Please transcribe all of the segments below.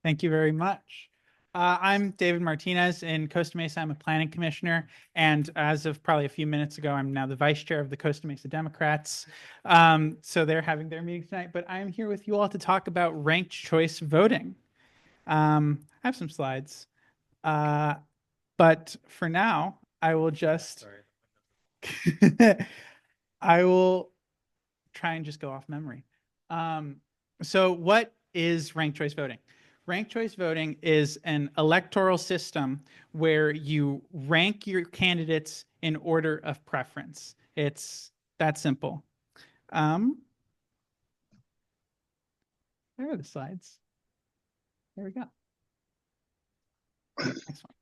Thank you very much. I'm David Martinez in Costa Mesa. I'm a planning commissioner, and as of probably a few minutes ago, I'm now the vice chair of the Costa Mesa Democrats. So they're having their meeting tonight, but I'm here with you all to talk about ranked choice voting. I have some slides, uh, but for now, I will just I will try and just go off memory. So what is ranked choice voting? Ranked choice voting is an electoral system where you rank your candidates in order of preference. It's that simple. There are the slides. There we go. Next one.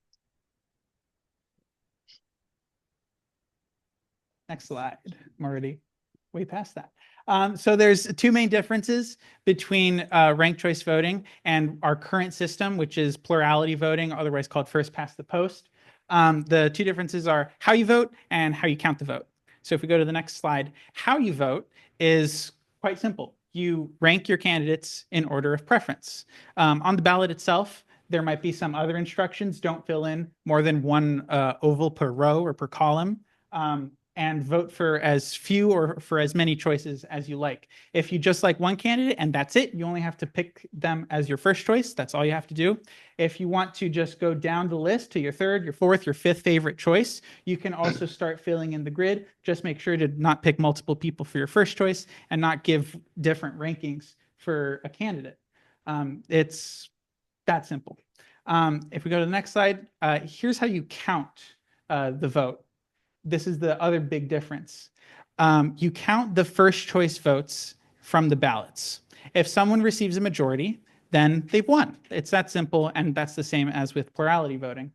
Next slide. I'm already way past that. So there's two main differences between ranked choice voting and our current system, which is plurality voting, otherwise called first past the post. The two differences are how you vote and how you count the vote. So if we go to the next slide, how you vote is quite simple. You rank your candidates in order of preference. On the ballot itself, there might be some other instructions. Don't fill in more than one oval per row or per column. And vote for as few or for as many choices as you like. If you just like one candidate and that's it, you only have to pick them as your first choice. That's all you have to do. If you want to just go down the list to your third, your fourth, your fifth favorite choice, you can also start filling in the grid. Just make sure to not pick multiple people for your first choice and not give different rankings for a candidate. It's that simple. If we go to the next slide, here's how you count the vote. This is the other big difference. You count the first choice votes from the ballots. If someone receives a majority, then they've won. It's that simple, and that's the same as with plurality voting.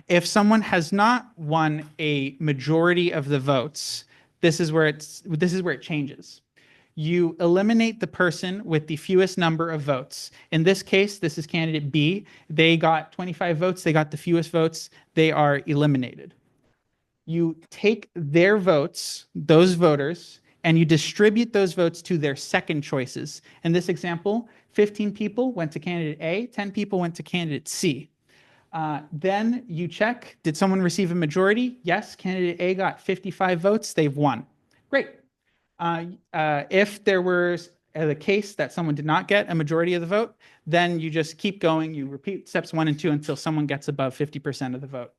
If someone has not won a majority of the votes, this is where it changes. You eliminate the person with the fewest number of votes. In this case, this is candidate B. They got 25 votes. They got the fewest votes. They are eliminated. You take their votes, those voters, and you distribute those votes to their second choices. In this example, 15 people went to candidate A, 10 people went to candidate C. Then you check, did someone receive a majority? Yes, candidate A got 55 votes, they've won. Great. If there was the case that someone did not get a majority of the vote, then you just keep going. You repeat steps 1 and 2 until someone gets above 50% of the vote.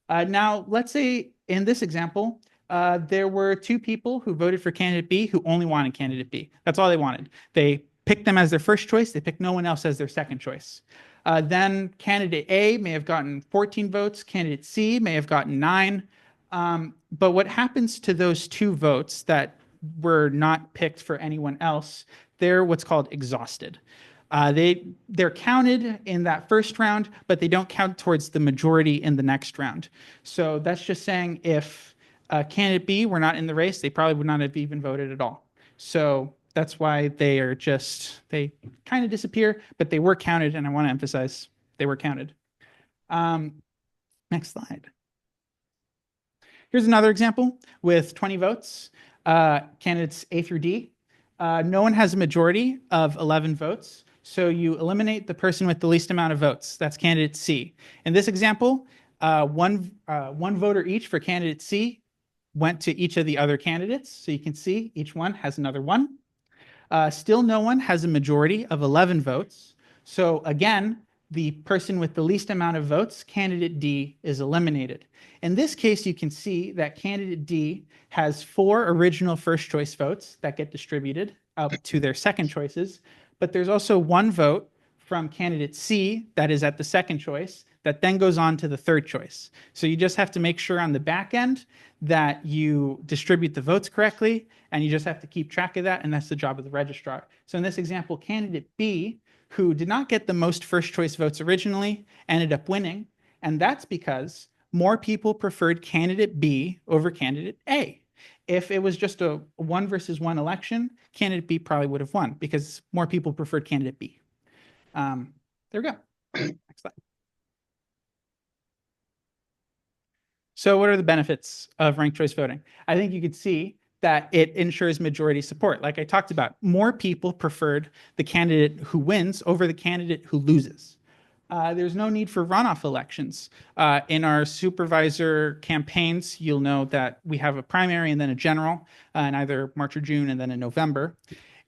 Now, let's say in this example, there were two people who voted for candidate B who only wanted candidate B. That's all they wanted. They picked them as their first choice. They picked no one else as their second choice. Then candidate A may have gotten 14 votes. Candidate C may have gotten 9. But what happens to those two votes that were not picked for anyone else, they're what's called exhausted. They're counted in that first round, but they don't count towards the majority in the next round. So that's just saying if candidate B were not in the race, they probably would not have even voted at all. So that's why they kind of disappear, but they were counted, and I want to emphasize they were counted. Next slide. Here's another example with 20 votes, candidates A through D. No one has a majority of 11 votes. So you eliminate the person with the least amount of votes. That's candidate C. In this example, one voter each for candidate C went to each of the other candidates. So you can see each one has another one. Still no one has a majority of 11 votes. So again, the person with the least amount of votes, candidate D, is eliminated. In this case, you can see that candidate D has 4 original first choice votes that get distributed up to their second choices, but there's also 1 vote from candidate C that is at the second choice that then goes on to the third choice. So you just have to make sure on the back end that you distribute the votes correctly, and you just have to keep track of that, and that's the job of the registrar. So in this example, candidate B, who did not get the most first choice votes originally, ended up winning, and that's because more people preferred candidate B over candidate A. If it was just a 1 versus 1 election, candidate B probably would have won because more people preferred candidate B. There we go. Next slide. So what are the benefits of ranked choice voting? I think you could see that it ensures majority support. Like I talked about, more people preferred the candidate who wins over the candidate who loses. There's no need for runoff elections. In our supervisor campaigns, you'll know that we have a primary and then a general in either March or June and then in November.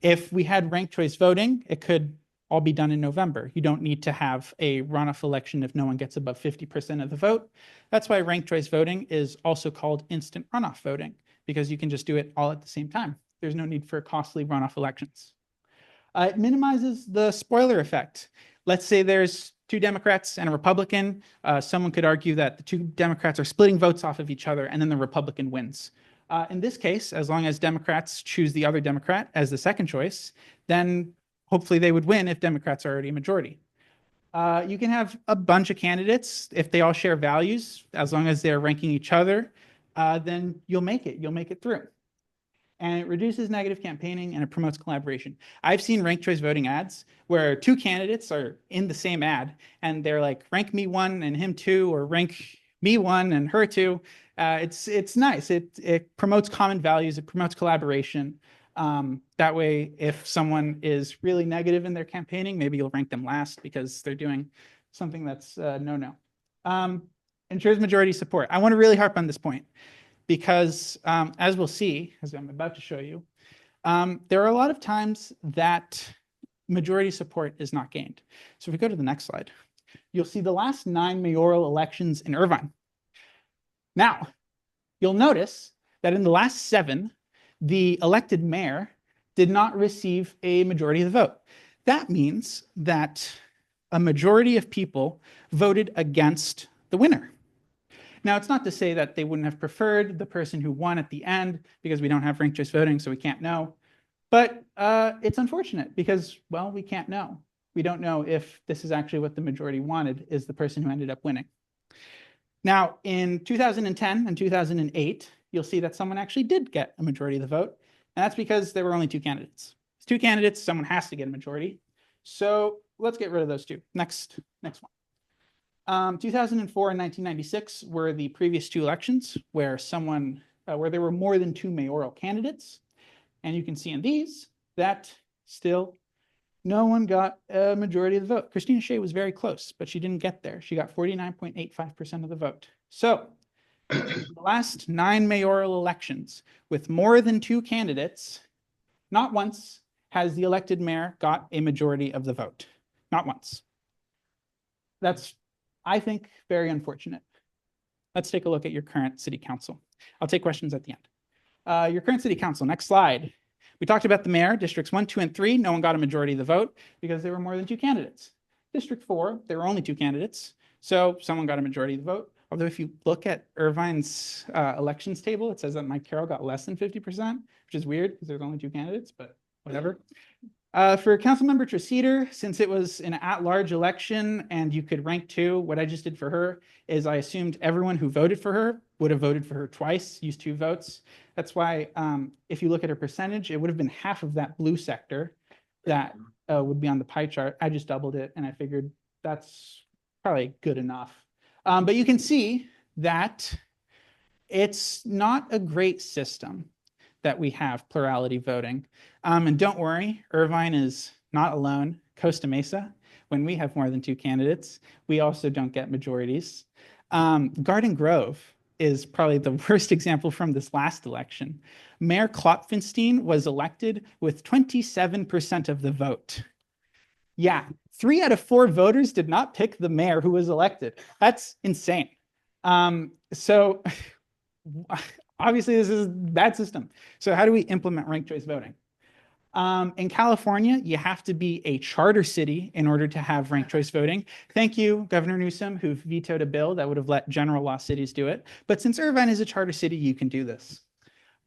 If we had ranked choice voting, it could all be done in November. You don't need to have a runoff election if no one gets above 50% of the vote. That's why ranked choice voting is also called instant runoff voting, because you can just do it all at the same time. There's no need for costly runoff elections. It minimizes the spoiler effect. Let's say there's two Democrats and a Republican. Someone could argue that the two Democrats are splitting votes off of each other and then the Republican wins. In this case, as long as Democrats choose the other Democrat as the second choice, then hopefully they would win if Democrats are already a majority. You can have a bunch of candidates if they all share values, as long as they're ranking each other, then you'll make it through. And it reduces negative campaigning and it promotes collaboration. I've seen ranked choice voting ads where two candidates are in the same ad and they're like, rank me one and him two, or rank me one and her two. It's nice. It promotes common values. It promotes collaboration. That way, if someone is really negative in their campaigning, maybe you'll rank them last because they're doing something that's no. Ensures majority support. I want to really harp on this point because as we'll see, as I'm about to show you, there are a lot of times that majority support is not gained. So if we go to the next slide, you'll see the last 9 mayoral elections in Irvine. Now, you'll notice that in the last 7, the elected mayor did not receive a majority of the vote. That means that a majority of people voted against the winner. Now, it's not to say that they wouldn't have preferred the person who won at the end, because we don't have ranked choice voting, so we can't know. But it's unfortunate because, well, we can't know. We don't know if this is actually what the majority wanted, is the person who ended up winning. Now, in 2010 and 2008, you'll see that someone actually did get a majority of the vote. And that's because there were only 2 candidates. It's 2 candidates, someone has to get a majority. So let's get rid of those 2. Next one. 2004 and 1996 were the previous 2 elections where where there were more than 2 mayoral candidates. And you can see in these that still no one got a majority of the vote. Christina Shea was very close, but she didn't get there. She got 49.85% of the vote. So the last 9 mayoral elections with more than 2 candidates, not once has the elected mayor got a majority of the vote. Not once. That's, I think, very unfortunate. Let's take a look at your current city council. I'll take questions at the end. Your current city council, next slide. We talked about the mayor, districts 1, 2, and 3. No one got a majority of the vote because there were more than 2 candidates. District 4, there were only 2 candidates. So someone got a majority of the vote. Although if you look at Irvine's elections table, it says that Mike Carroll got less than 50%, which is weird because there's only 2 candidates, but whatever. For Councilmember Treseder, since it was an at-large election and you could rank 2, what I just did for her is I assumed everyone who voted for her would have voted for her twice, used 2 votes. That's why if you look at her percentage, it would have been half of that blue sector that would be on the pie chart. I just doubled it and I figured that's probably good enough. But you can see that it's not a great system that we have plurality voting. And don't worry, Irvine is not alone. Costa Mesa, when we have more than 2 candidates, we also don't get majorities. Garden Grove is probably the worst example from this last election. Mayor Klopfenstein was elected with 27% of the vote. Yeah, 3 out of 4 voters did not pick the mayor who was elected. That's insane. So obviously this is a bad system. So how do we implement ranked choice voting? In California, you have to be a charter city in order to have ranked choice voting. Thank you, Governor Newsom, who vetoed a bill that would have let general law cities do it. But since Irvine is a charter city, you can do this.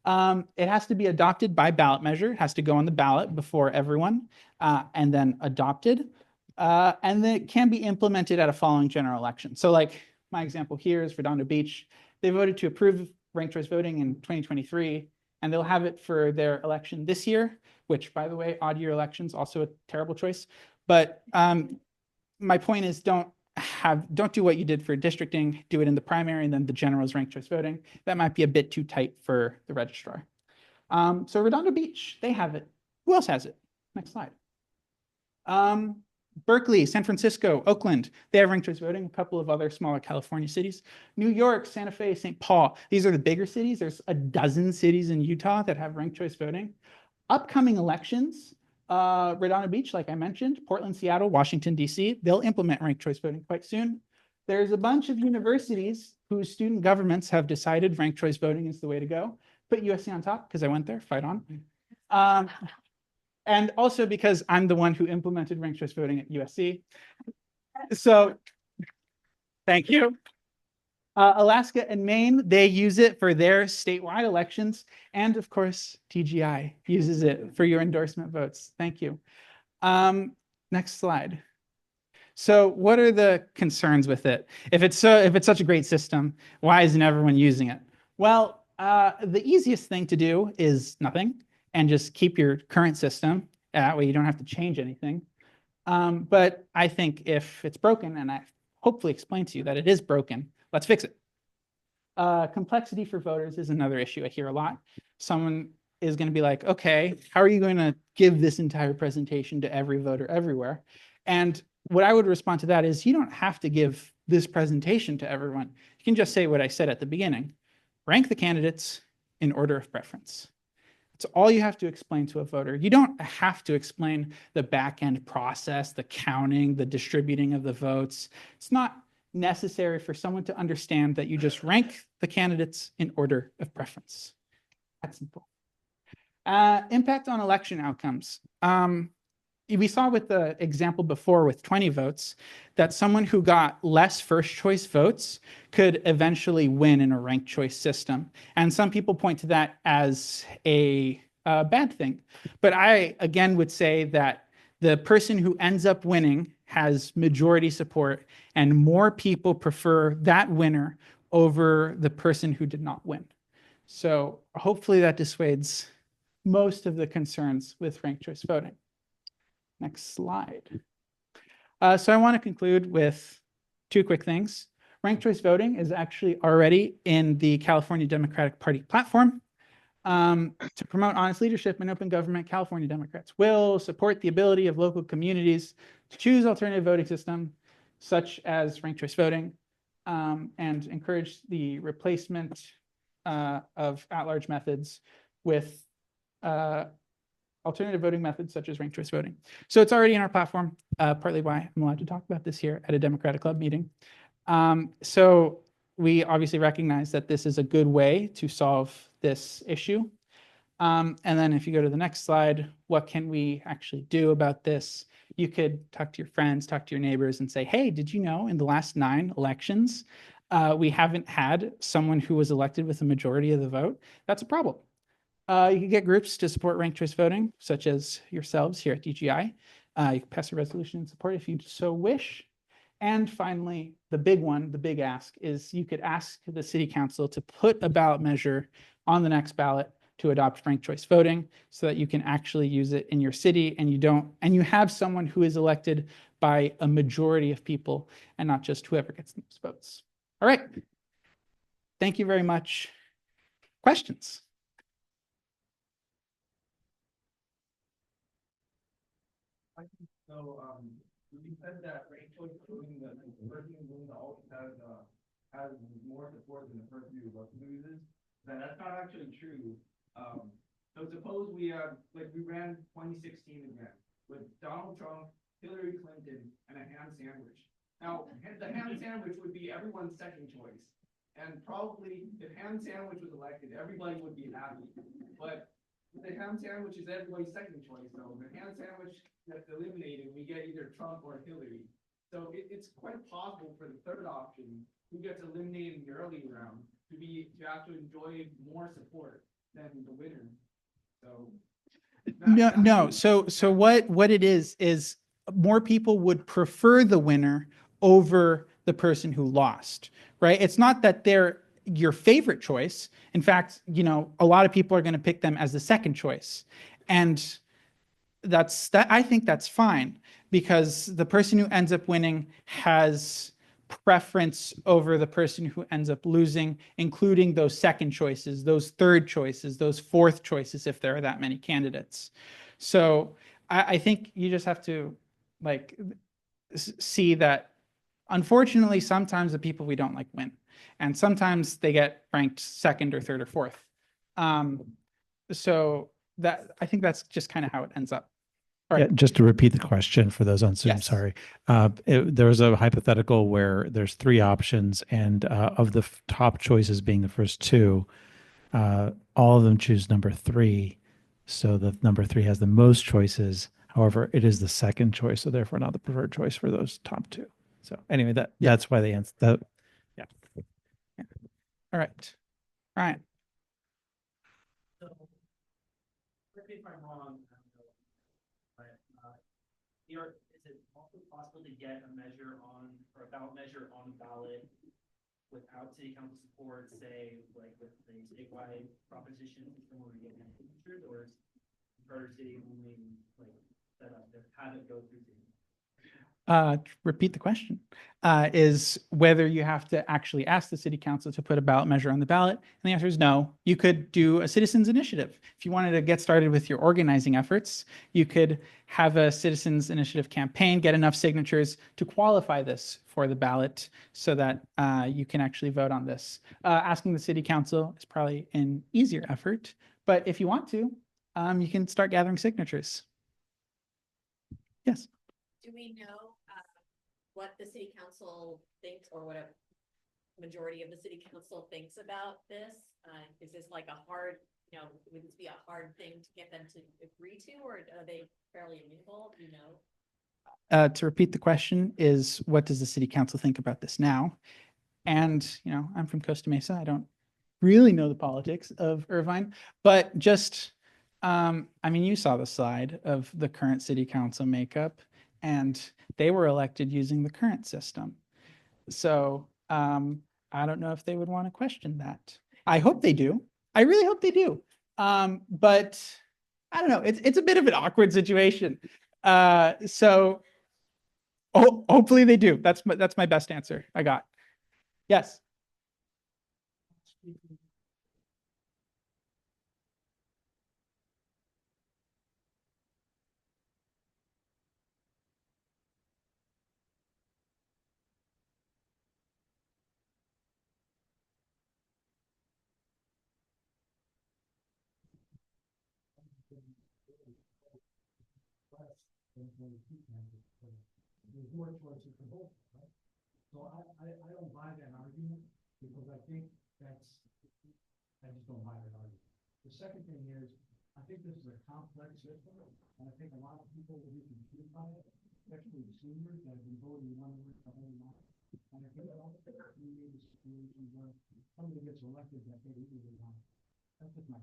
It has to be adopted by ballot measure. It has to go on the ballot before everyone and then adopted. And then it can be implemented at a following general election. So like my example here is Redondo Beach. They voted to approve ranked choice voting in 2023, and they'll have it for their election this year, which, by the way, odd year elections, also a terrible choice. But my point is don't do what you did for districting, do it in the primary and then the general is ranked choice voting. That might be a bit too tight for the registrar. So Redondo Beach, they have it. Who else has it? Next slide. Berkeley, San Francisco, Oakland, they have ranked choice voting. A couple of other smaller California cities. New York, Santa Fe, St. Paul. These are the bigger cities. There's a dozen cities in Utah that have ranked choice voting. Upcoming elections, Redondo Beach, like I mentioned, Portland, Seattle, Washington, D.C., they'll implement ranked choice voting quite soon. There's a bunch of universities whose student governments have decided ranked choice voting is the way to go. Put USC on top because I went there, fight on. And also because I'm the one who implemented ranked choice voting at USC. So thank you. Alaska and Maine, they use it for their statewide elections. And of course, DGI uses it for your endorsement votes. Thank you. Next slide. So what are the concerns with it? If it's such a great system, why isn't everyone using it? Well, the easiest thing to do is nothing and just keep your current system. That way you don't have to change anything. But I think if it's broken, and I hopefully explained to you that it is broken, let's fix it. Complexity for voters is another issue I hear a lot. Someone is going to be like, okay, how are you going to give this entire presentation to every voter everywhere? And what I would respond to that is you don't have to give this presentation to everyone. You can just say what I said at the beginning. Rank the candidates in order of preference. It's all you have to explain to a voter. You don't have to explain the back-end process, the counting, the distributing of the votes. It's not necessary for someone to understand that you just rank the candidates in order of preference. That's simple. Impact on election outcomes. We saw with the example before with 20 votes that someone who got less first choice votes could eventually win in a ranked choice system. And some people point to that as a bad thing. But I, again, would say that the person who ends up winning has majority support and more people prefer that winner over the person who did not win. So hopefully that dissuades most of the concerns with ranked choice voting. Next slide. So I want to conclude with two quick things. Ranked choice voting is actually already in the California Democratic Party platform. To promote honest leadership and open government, California Democrats will support the ability of local communities to choose alternative voting systems, such as ranked choice voting, and encourage the replacement of at-large methods with alternative voting methods such as ranked choice voting. So it's already in our platform, partly why I'm allowed to talk about this here at a Democratic Club meeting. So we obviously recognize that this is a good way to solve this issue. And then if you go to the next slide, what can we actually do about this? You could talk to your friends, talk to your neighbors and say, hey, did you know in the last 9 elections, we haven't had someone who was elected with a majority of the vote? That's a problem. You can get groups to support ranked choice voting, such as yourselves here at DGI. You can pass a resolution in support if you so wish. And finally, the big one, the big ask, is you could ask the city council to put a ballot measure on the next ballot to adopt ranked choice voting so that you can actually use it in your city and you have someone who is elected by a majority of people and not just whoever gets the most votes. All right. Thank you very much. Questions? So, you said that ranked choice voting, the person who always has more support than the person who loses. That's not actually true. So suppose we ran 2016 again with Donald Trump, Hillary Clinton, and a ham sandwich. Now, the ham sandwich would be everyone's second choice, and probably if ham sandwich was elected, everybody would be happy. But the ham sandwich is everybody's second choice, though. The ham sandwich that's eliminated, we get either Trump or Hillary. So it's quite possible for the third option, who gets eliminated in the early round, to actually enjoy more support than the winner. So No. So what it is more people would prefer the winner over the person who lost, right? It's not that they're your favorite choice. In fact, a lot of people are going to pick them as the second choice. And I think that's fine because the person who ends up winning has preference over the person who ends up losing, including those second choices, those third choices, those fourth choices, if there are that many candidates. So I think you just have to like see that unfortunately, sometimes the people we don't like win. And sometimes they get ranked second or third or fourth. So that I think that's just kind of how it ends up. All Yeah, right. just to repeat the question for those on Zoom, Yes. sorry. There was a hypothetical where there's three options, and of the top choices being the first two, all of them choose number three. So the number three has the most choices. However, it is the second choice, so therefore not the preferred choice for those top two. So anyway, Yeah. that's why they answer that. Yeah. All right. Ryan. So, correct me if I'm wrong, but, is it also possible to get a measure on, or a ballot measure on the ballot without city council support, say, like with the statewide proposition system where we get signatures, or is Charter City only like set up to have it go through city? Repeat the question, is whether you have to actually ask the city council to put a ballot measure on the ballot. And the answer is no. You could do a citizens initiative. If you wanted to get started with your organizing efforts, you could have a citizens initiative campaign, get enough signatures to qualify this for the ballot so that you can actually vote on this. Asking the city council is probably an easier effort, but if you want to, you can start gathering signatures. Yes. Do we know what the city council thinks, or what a majority of the city council thinks about this? Is this like a hard, would this be a hard thing to get them to agree to, or are they fairly amenable? Do you know? To repeat the question is, what does the city council think about this now? And, I'm from Costa Mesa. I don't really know the politics of Irvine, but just, you saw the slide of the current city council makeup, and they were elected using the current system. So I don't know if they would want to question that. I hope they do. I really hope they do. But I don't know. It's a bit of an awkward situation. So hopefully they do. That's my best answer I got. Yes. There's more choices for both, right? So I don't buy that argument, because I think I just don't buy that argument. The second thing is, I think this is a complex system, and I think a lot of people will be confused by it, especially the seniors that have been voting one way the whole night. And I think also we need a situation where somebody gets elected that they really want. That's just my.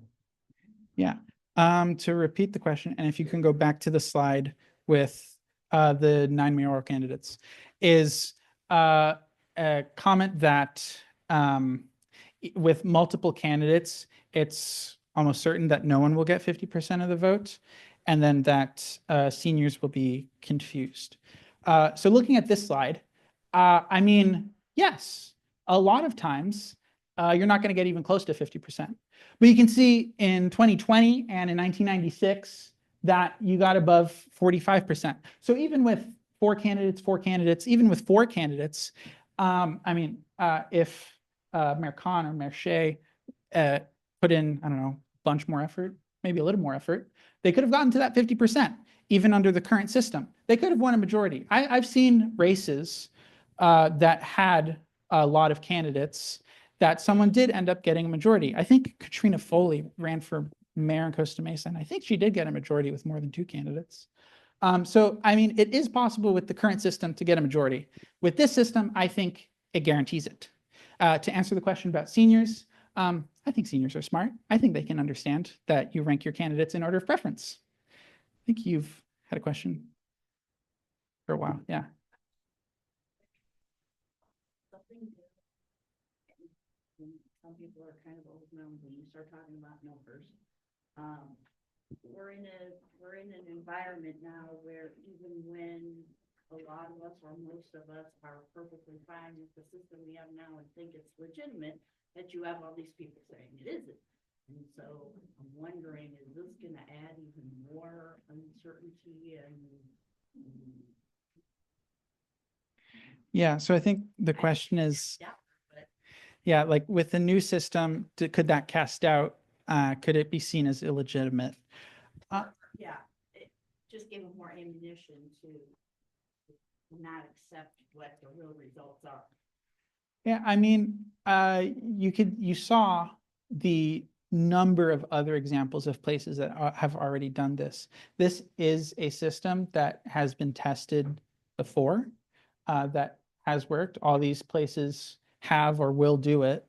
Yeah. To repeat the question, and if you can go back to the slide with the 9 mayoral candidates, is a comment that with multiple candidates, it's almost certain that no one will get 50% of the vote, and then that seniors will be confused. So looking at this slide, yes, a lot of times you're not going to get even close to 50%. But you can see in 2020 and in 1996 that you got above 45%. So even with four candidates, even with four candidates, if Mayor Khan or Mayor Shea put in, I don't know, a bunch more effort, maybe a little more effort, they could have gotten to that 50%, even under the current system. They could have won a majority. I've seen races that had a lot of candidates that someone did end up getting a majority. I think Katrina Foley ran for mayor in Costa Mesa, and I think she did get a majority with more than two candidates. So, it is possible with the current system to get a majority. With this system, I think it guarantees it. To answer the question about seniors, I think seniors are smart. I think they can understand that you rank your candidates in order of preference. I think you've had a question for a while. Yeah. Some people are kind of overwhelmed when you start talking about numbers. We're in an environment now where even when a lot lot of us, or most of us, are perfectly fine with the system we have now and think it's legitimate, that you have all these people saying it isn't. And so I'm wondering, is this gonna add even more uncertainty and? Yeah, so I think the question is, Yeah, but yeah, like with the new system, could that cast doubt? Could it be seen as illegitimate? yeah, it just gave them more ammunition to not accept what the real results are. Yeah, I mean, you saw the number of other examples of places that have already done this. This is a system that has been tested before, that has worked. All these places have or will do it.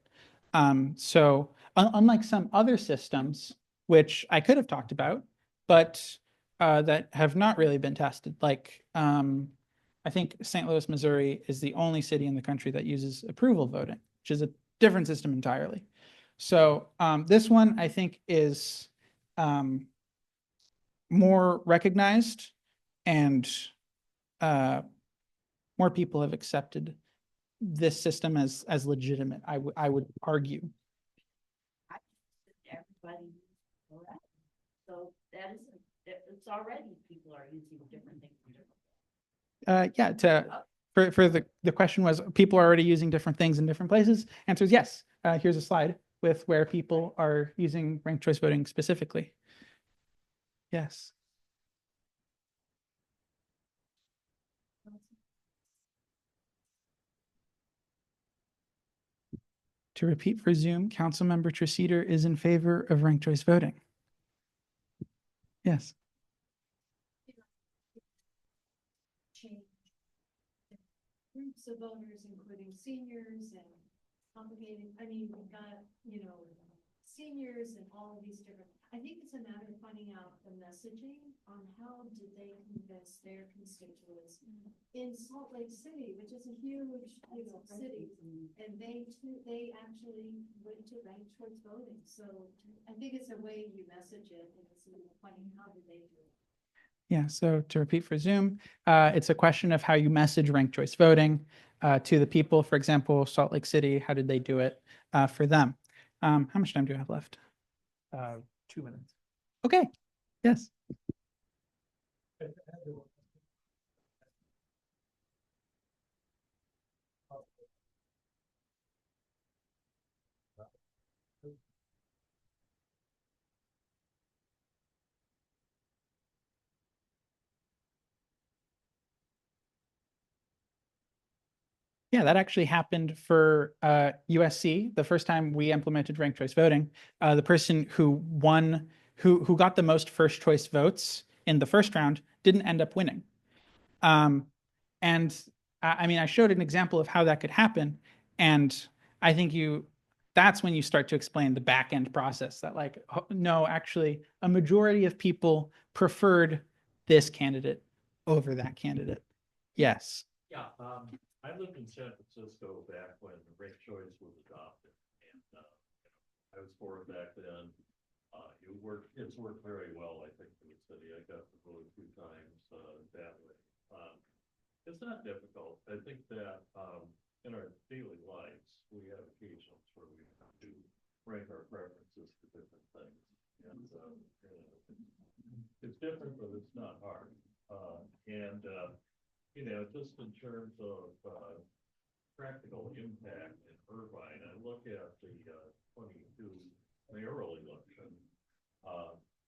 So unlike some other systems, which I could have talked about, but that have not really been tested, like I think St. Louis, Missouri is the only city in the country that uses approval voting, which is a different system entirely. So this one I think is more recognized, and more people have accepted this system as legitimate. I would argue. Everybody, all right. So that is, it's already, people are using different things. For the question was, people are already using different things in different places. Answer is yes. Here's a slide with where people are using ranked choice voting specifically. Yes. To repeat for Zoom, Councilmember Treceder is in favor of ranked choice voting. Yes. Change groups of voters, including seniors and complicated, I mean, we've got, seniors and all of these different, I think it's a matter of finding out the messaging on how did they convince their constituents in Salt Lake City, which is a huge, city. And they actually went to ranked choice voting. So I think it's a way you message it, and it's finding how did they do it. Yeah, so to repeat for Zoom, it's a question of how you message ranked choice voting to the people. For example, Salt Lake City, how did they do it for them? How much time do I have left? 2 minutes. Okay, yes. Yeah, that actually happened for USC. The first time we implemented ranked choice voting, the person who won, who got the most first choice votes in the first round didn't end up winning. And I mean, I showed an example of how that could happen. And I think that's when you start to explain the back end process that like, no, actually a majority of people preferred this candidate over that candidate. Yes. Yeah, I lived in San Francisco back when ranked choice was adopted, and I was for it back then. It's worked very well, I think, for the city. I got to vote 2 times that way. It's not difficult. I think that in our daily lives, we have occasions where we have to rank our preferences for different things, and it's different, but it's not hard. Just in terms of practical impact in Irvine, I look at the 22 mayoral election.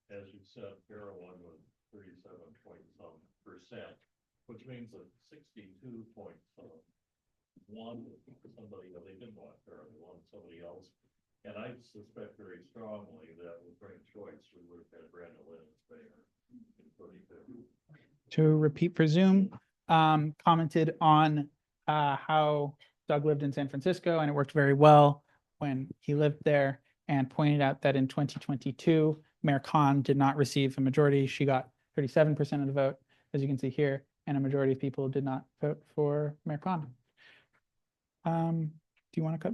As you said, Carroll won with 37.some%, which means that 62 point won somebody, they didn't want Carroll, they wanted somebody else. And I suspect very strongly that with ranked choice, we would have had Brandon Lynn as mayor in 32. To repeat for Zoom, commented on how Doug lived in San Francisco and it worked very well when he lived there, and pointed out that in 2022, Mayor Khan did not receive a majority. She got 37% of the vote, as you can see here, and a majority of people did not vote for Mayor Khan. Do you want to cut?